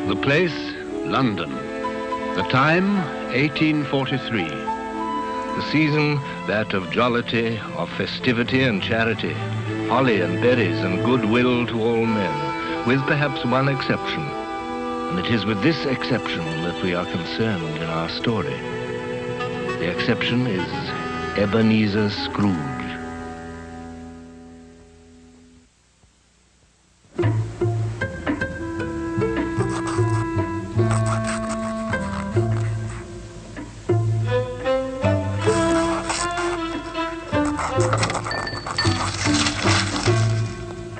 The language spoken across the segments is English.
The place, London. The time, 1843. The season, that of jollity, of festivity and charity. Holly and berries and goodwill to all men, with perhaps one exception. And it is with this exception that we are concerned in our story. The exception is Ebenezer Scrooge.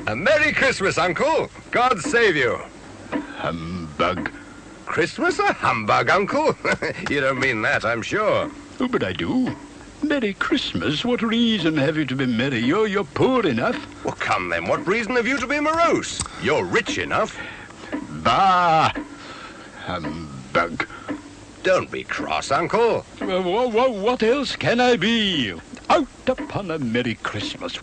A Merry Christmas, Uncle. God save you. Humbug. Christmas a humbug, Uncle? You don't mean that, I'm sure. Oh, but I do. Merry Christmas? What reason have you to be merry? You're poor enough. Well, come then, what reason have you to be morose? You're rich enough. Bah! Humbug. Don't be cross, Uncle. What else can I be? Out upon a Merry Christmas.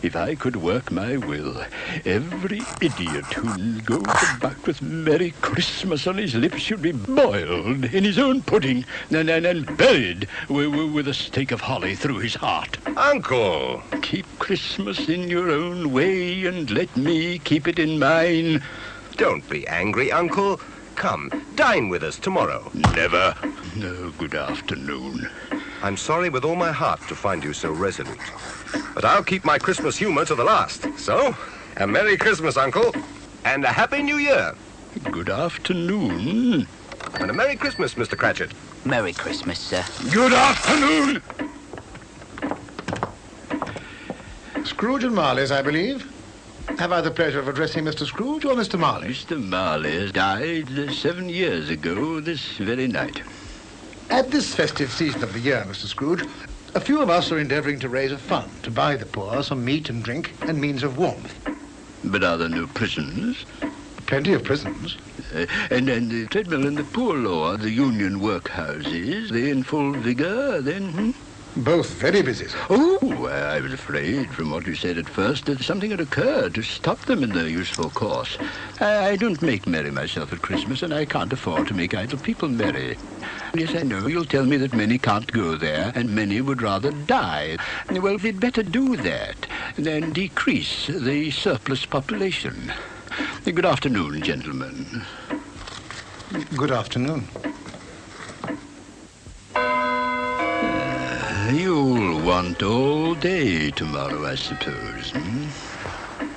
If I could work my will, every idiot who'll go to back with Merry Christmas on his lips should be boiled in his own pudding and buried with a stake of holly through his heart. Uncle! Keep Christmas in your own way and let me keep it in mine. Don't be angry, Uncle. Come, dine with us tomorrow. Never. No, good afternoon. I'm sorry with all my heart to find you so resolute. But I'll keep my Christmas humor to the last. So, a Merry Christmas, Uncle. And a Happy New Year. Good afternoon. And a Merry Christmas, Mr. Cratchit. Merry Christmas, sir. Good afternoon. Scrooge and Marley's, I believe. Have I the pleasure of addressing Mr. Scrooge or Mr. Marley? Mr. Marley died 7 years ago this very night. At this festive season of the year, Mr. Scrooge, a few of us are endeavouring to raise a fund to buy the poor some meat and drink and means of warmth. But are there no prisons? Plenty of prisons. And the treadmill and the poor law, the union workhouses, they in full vigour then? Both very busy, sir. Oh, I was afraid from what you said at first that something had occurred to stop them in their useful course. I don't make merry myself at Christmas, and I can't afford to make idle people merry. Yes, I know you'll tell me that many can't go there, and many would rather die. Well, we'd better do that than decrease the surplus population. Good afternoon, gentlemen. Good afternoon. You'll want all day tomorrow, I suppose,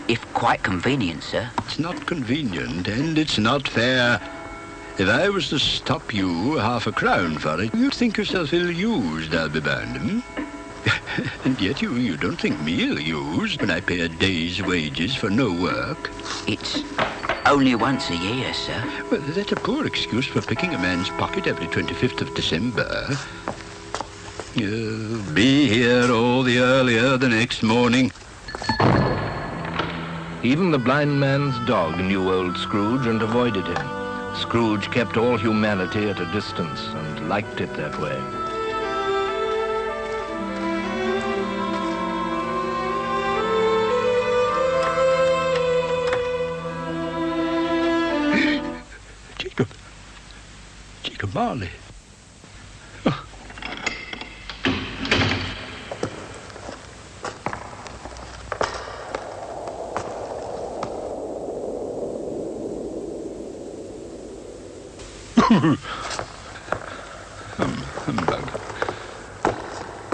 If quite convenient, sir. It's not convenient, and it's not fair. If I was to stop you £0.50 for it, you'd think yourself ill-used, I'll be bound, And yet you don't think me ill-used when I pay a day's wages for no work. It's only once a year, sir. Well, that's a poor excuse for picking a man's pocket every 25th of December. You'll be here all the earlier the next morning. Even the blind man's dog knew old Scrooge and avoided him. Scrooge kept all humanity at a distance and liked it that way. Jacob Marley.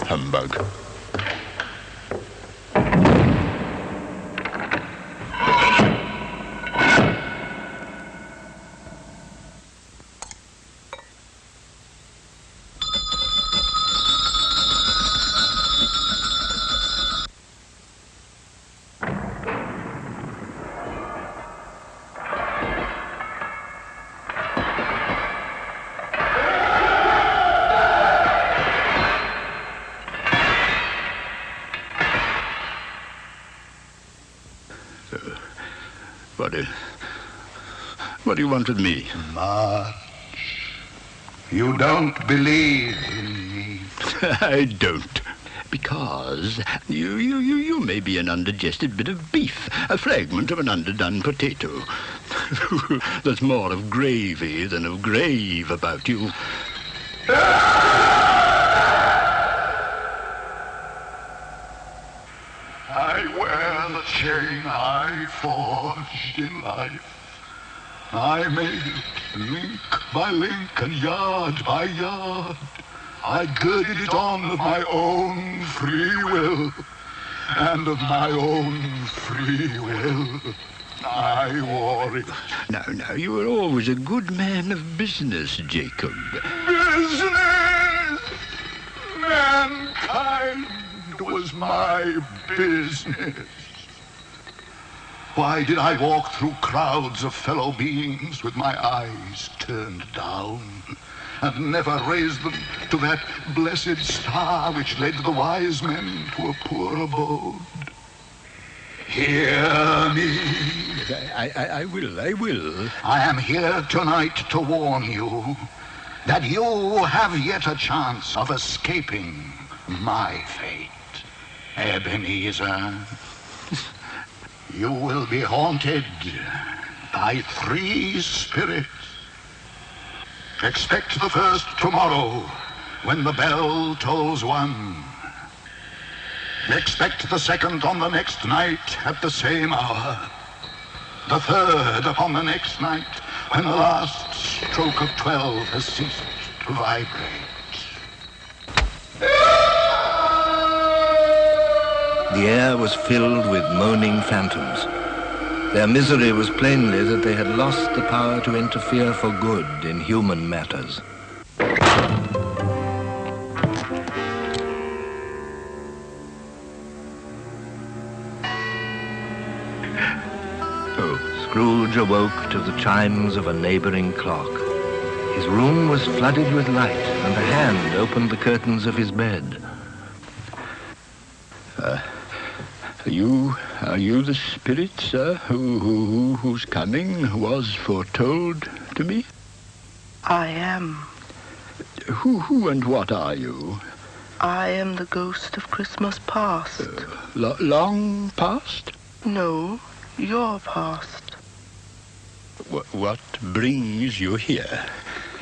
Humbug. What do you want with me? March, you don't believe in me. I don't. Because you may be an undigested bit of beef, a fragment of an underdone potato. There's more of gravy than of grave about you. I wear the chain I forged in life. I made it link by link and yard by yard. I girded it on of my own free will, and of my own free will I wore it. Now, you were always a good man of business, Jacob. Business! Mankind was my business. Why did I walk through crowds of fellow beings with my eyes turned down, and never raise them to that blessed star which led the wise men to a poor abode? Hear me. I will. I am here tonight to warn you that you have yet a chance of escaping my fate. Ebenezer, you will be haunted by 3 spirits. Expect the first tomorrow when the bell tolls 1. Expect the second on the next night at the same hour. The third upon the next night when the last stroke of 12 has ceased to vibrate. The air was filled with moaning phantoms. Their misery was plainly that they had lost the power to interfere for good in human matters. Scrooge awoke to the chimes of a neighboring clock. His room was flooded with light, and a hand opened the curtains of his bed. Are you the spirit, sir, whose coming was foretold to me? I am. Who and what are you? I am the ghost of Christmas past. Long past? No, your past. What brings you here?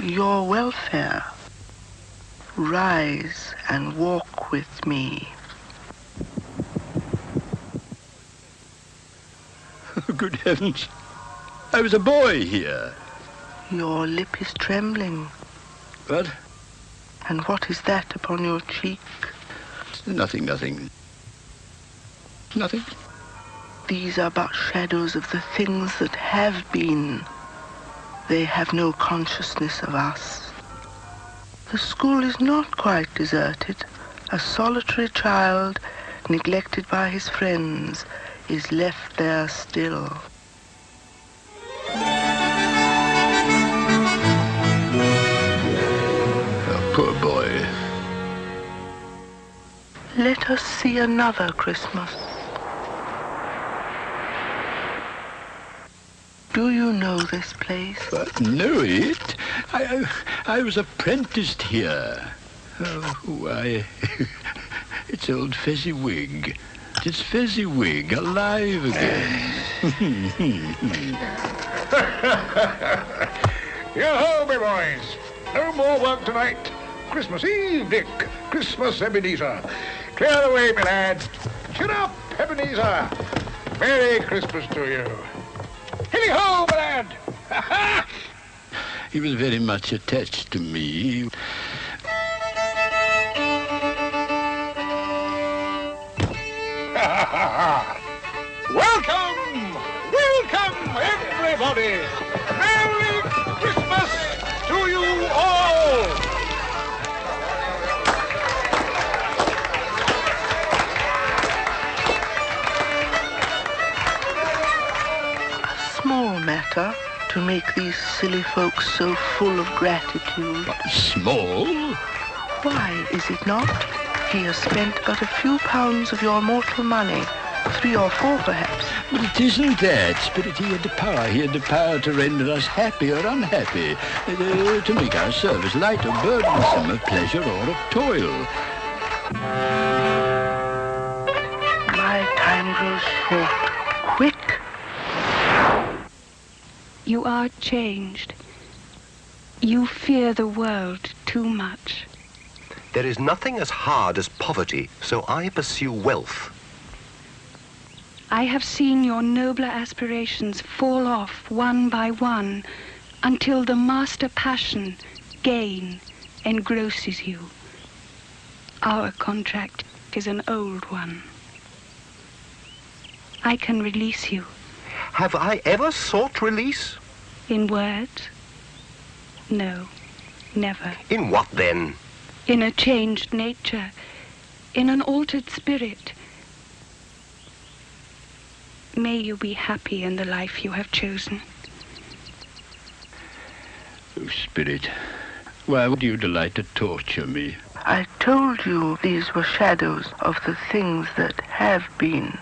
Your welfare. Rise and walk with me. Good heavens. I was a boy here. Your lip is trembling. What? And what is that upon your cheek? Nothing. Nothing? These are but shadows of the things that have been. They have no consciousness of us. The school is not quite deserted. A solitary child, neglected by his friends, is left there still. Oh, poor boy. Let us see another Christmas. Do you know this place? Know it? I was apprenticed here. Oh, why, it's old Fezziwig. It's Fezziwig, alive again. Yo-ho, my boys. No more work tonight. Christmas Eve, Dick. Christmas, Ebenezer. Clear the way, my lad. Shut up, Ebenezer. Merry Christmas to you. Hilly-ho, my lad. He was very much attached to me. Welcome, everybody. Merry Christmas to you all. A small matter to make these silly folks so full of gratitude. Small? Why is it not? He has spent but a few pounds of your mortal money, 3 or 4 perhaps. But it isn't that, Spirit. He had the power. He had the power to render us happy or unhappy, to make our service light or burdensome, of pleasure or of toil. My time grows short. Quick. You are changed. You fear the world too much. There is nothing as hard as poverty, so I pursue wealth. I have seen your nobler aspirations fall off one by one until the master passion, gain, engrosses you. Our contract is an old one. I can release you. Have I ever sought release? In words? No, never. In what then? In a changed nature, in an altered spirit. May you be happy in the life you have chosen. Oh, Spirit, why would you delight to torture me? I told you these were shadows of the things that have been,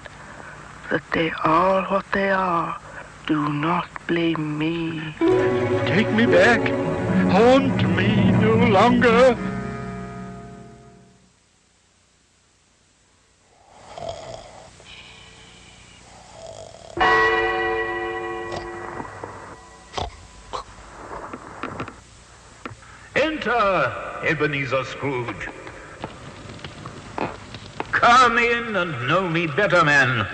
that they are what they are. Do not blame me. Take me back. Haunt me no longer. Enter, Ebenezer Scrooge. Come in and know me better, man.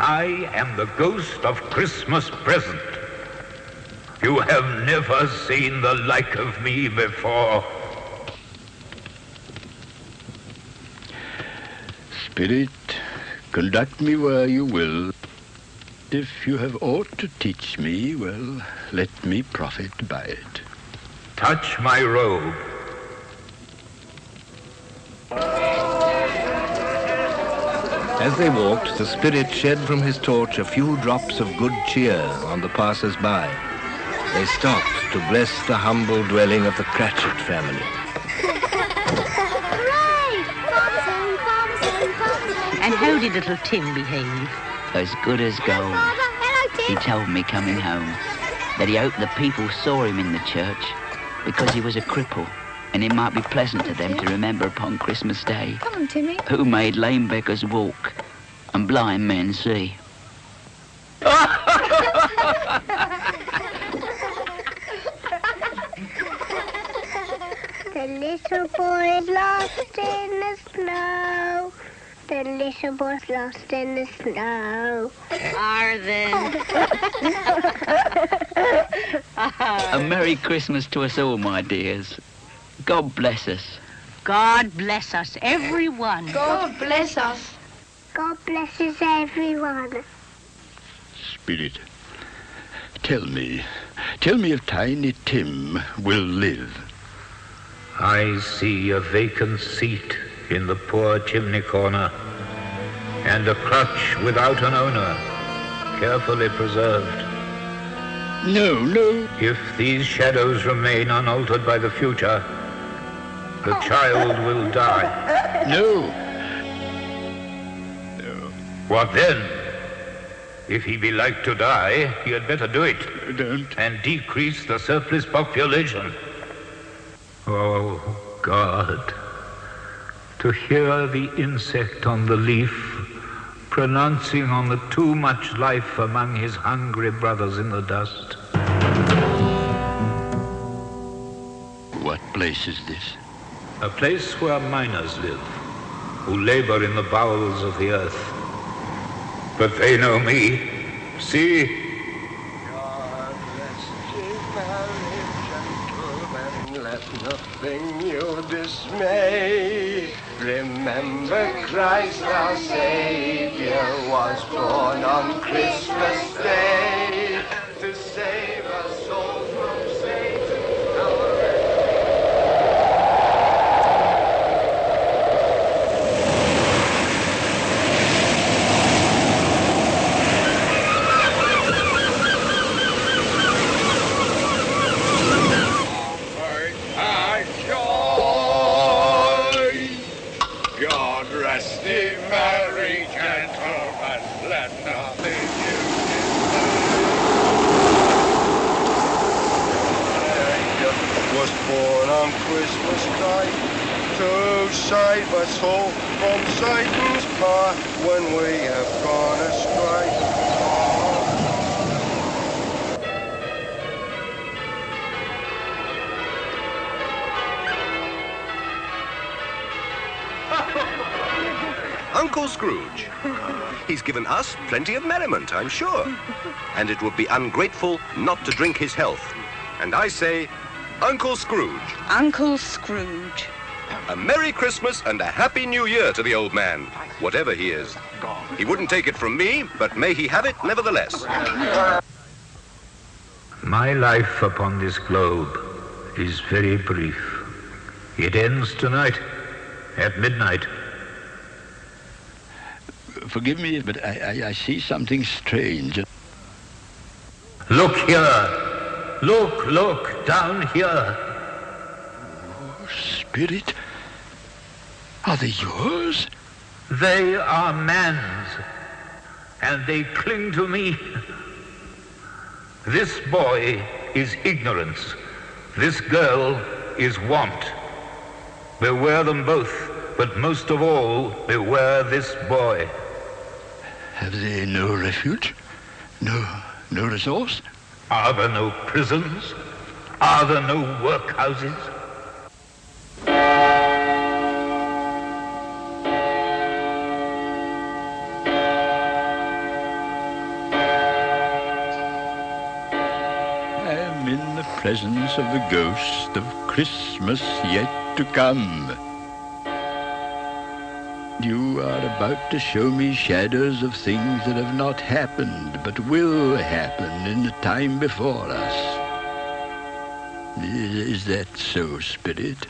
I am the ghost of Christmas present. You have never seen the like of me before. Spirit, conduct me where you will. If you have aught to teach me, well, let me profit by it. Touch my robe. As they walked, the spirit shed from his torch a few drops of good cheer on the passers-by. They stopped to bless the humble dwelling of the Cratchit family. Hooray! Thompson! And how did little Tim behave? As good as gold. Hello, He Tim. told me coming home that he hoped the people saw him in the church because he was a cripple, and it might be pleasant to them to remember upon Christmas Day Come on, Timmy. who made lame beggars walk and blind men see. The little boy is lost in the snow. The little boy's lost in the snow. Are they? A Merry Christmas to us all, my dears. God bless us. God bless us, everyone. God bless us. God blesses everyone. Spirit, tell me if Tiny Tim will live. I see a vacant seat in the poor chimney corner, and a crutch without an owner, carefully preserved. No. If these shadows remain unaltered by the future, the child will die. No. What then? If he be like to die, he had better do it. Don't. And decrease the surplus population. Oh, God. To hear the insect on the leaf pronouncing on the too much life among his hungry brothers in the dust. What place is this? A place where miners live, who labor in the bowels of the earth. But they know me. See? God rest ye merry gentlemen, let nothing you dismay. Remember Christ our Savior was born on Christmas Day to save us souls from Satan. God rest ye merry gentlemen, let nothing you was born on Christmas night to save us all from Satan's path when we have gone astray. Uncle Scrooge. He's given us plenty of merriment, I'm sure. And it would be ungrateful not to drink his health. And I say, Uncle Scrooge. Uncle Scrooge. A Merry Christmas and a Happy New Year to the old man, whatever he is. He wouldn't take it from me, but may he have it nevertheless. My life upon this globe is very brief. It ends tonight at midnight. Forgive me, but I see something strange. Look here. Look, down here. Oh, Spirit, are they yours? They are man's, and they cling to me. This boy is ignorance. This girl is want. Beware them both, but most of all, beware this boy. Have they no refuge? No resource? Are there no prisons? Are there no workhouses? I am in the presence of the ghost of Christmas yet to come. You are about to show me shadows of things that have not happened, but will happen in the time before us. Is that so, Spirit?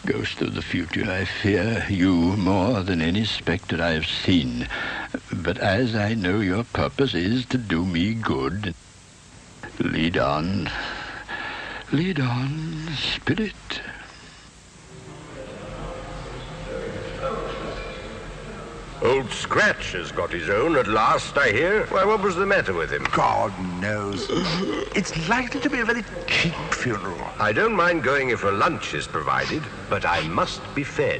Ghost of the future, I fear you more than any spectre I have seen. But as I know your purpose is to do me good, lead on, Spirit. Old Scratch has got his own at last, I hear. Why, what was the matter with him? God knows. It's likely to be a very cheap funeral. I don't mind going if a lunch is provided, but I must be fed.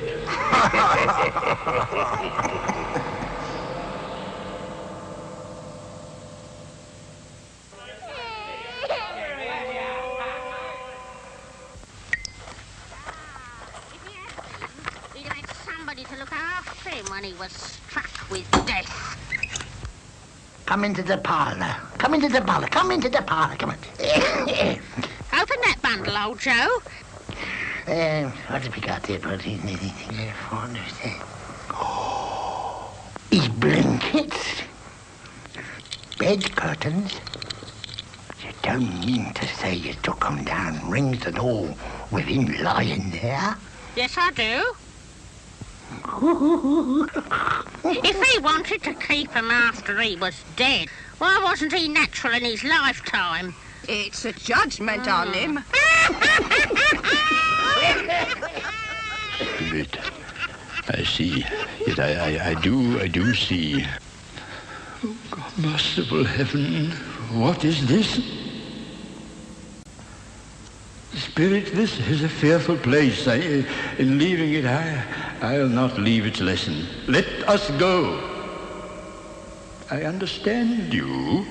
To look after him when he was struck with death. Come into the parlour. Come into the parlour. Come into the parlour. Come on. Open that bundle, old Joe. What have we got here? His blankets. Bed curtains. You don't mean to say you took them down, rings and all, with him lying there? Yes, I do. If he wanted to keep him after he was dead, why wasn't he natural in his lifetime? It's a judgment on him. Spirit, I see. Yet I do see. Oh, God, merciful heaven, what is this? Spirit, this is a fearful place. In leaving it, I'll not leave its lesson. Let us go. I understand you,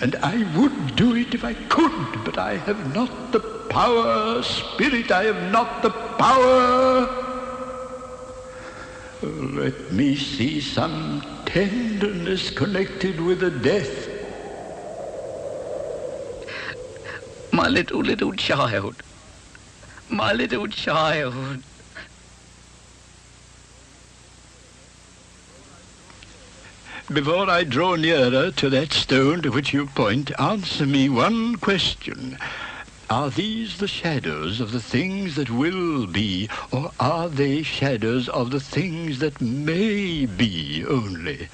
and I would do it if I could, but I have not the power. Spirit, I have not the power. Let me see some tenderness connected with the death. My little child. My little child. Before I draw nearer to that stone to which you point, answer me one question. Are these the shadows of the things that will be, or are they shadows of the things that may be only?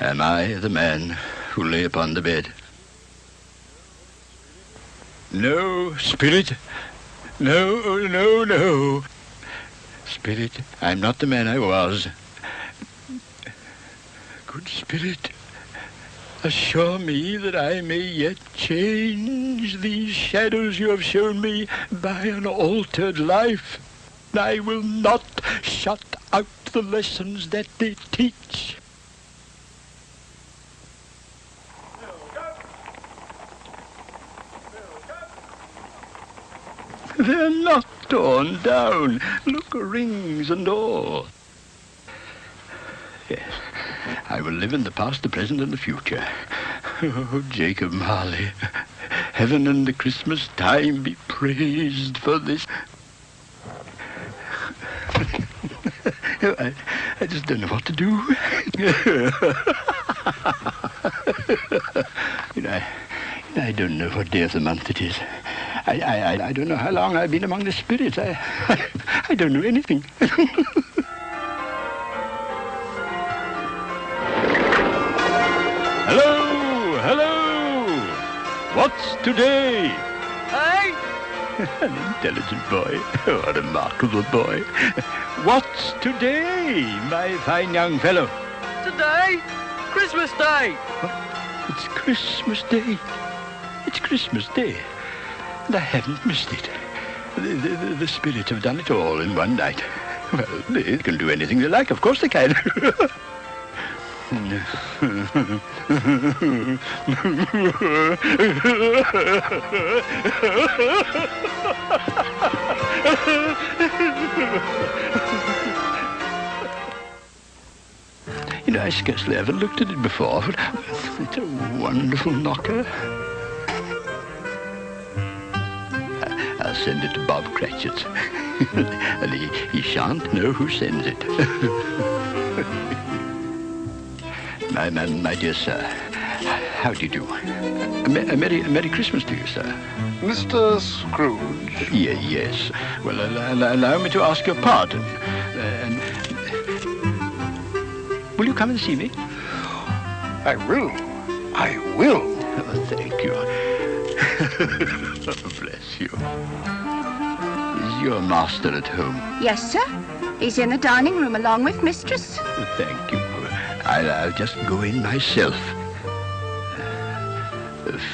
Am I the man who lay upon the bed? No, Spirit. No. Spirit, I'm not the man I was. Good Spirit, assure me that I may yet change these shadows you have shown me by an altered life. I will not shut out the lessons that they teach. They're not torn down. Look, rings and all. Yes, I will live in the past, the present, and the future. Oh, Jacob Marley, heaven and the Christmas time be praised for this. I just don't know what to do. I don't know what day of the month it is. I don't know how long I've been among the spirits. I don't know anything. Hello, hello. What's today? Hey? An intelligent boy. Oh, a remarkable boy. What's today, my fine young fellow? Today? Christmas Day. It's Christmas Day. It's Christmas Day. And I haven't missed it. The spirits have done it all in one night. Well, they can do anything they like. Of course they can. I scarcely ever looked at it before, but it's a wonderful knocker. I'll send it to Bob Cratchit, and he shan't know who sends it. My dear sir, how do you do? Merry Christmas to you, sir. Mr. Scrooge? Yes. Well, allow me to ask your pardon. Will you come and see me? I will. I will. Oh, thank you. Oh, bless you. Is your master at home? Yes, sir. He's in the dining room along with mistress. Thank you. I'll just go in myself.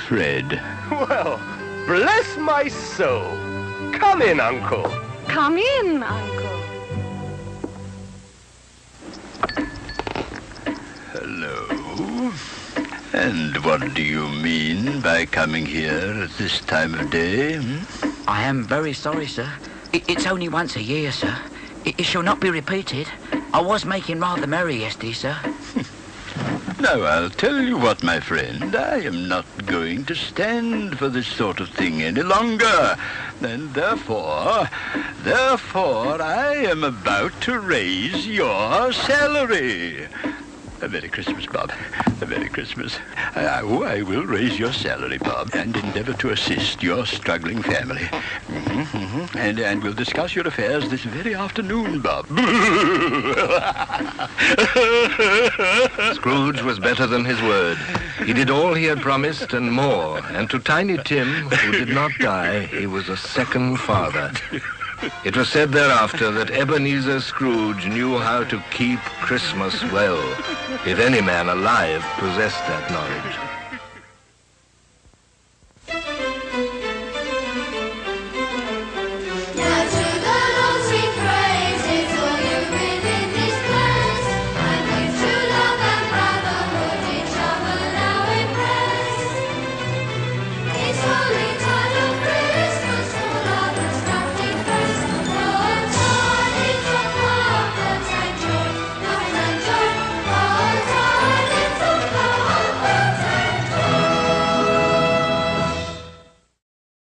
Fred. Well, bless my soul. Come in, Uncle. Come in, Uncle. Hello. And what do you mean by coming here at this time of day? I am very sorry, sir. It's only once a year, sir. It shall not be repeated. I was making rather merry yesterday, sir. Now, I'll tell you what, my friend. I am not going to stand for this sort of thing any longer. And therefore, I am about to raise your salary. A Merry Christmas, Bob. A Merry Christmas. I will raise your salary, Bob, and endeavor to assist your struggling family. And we'll discuss your affairs this very afternoon, Bob. Scrooge was better than his word. He did all he had promised and more. And to Tiny Tim, who did not die, he was a second father. It was said thereafter that Ebenezer Scrooge knew how to keep Christmas well, if any man alive possessed that knowledge.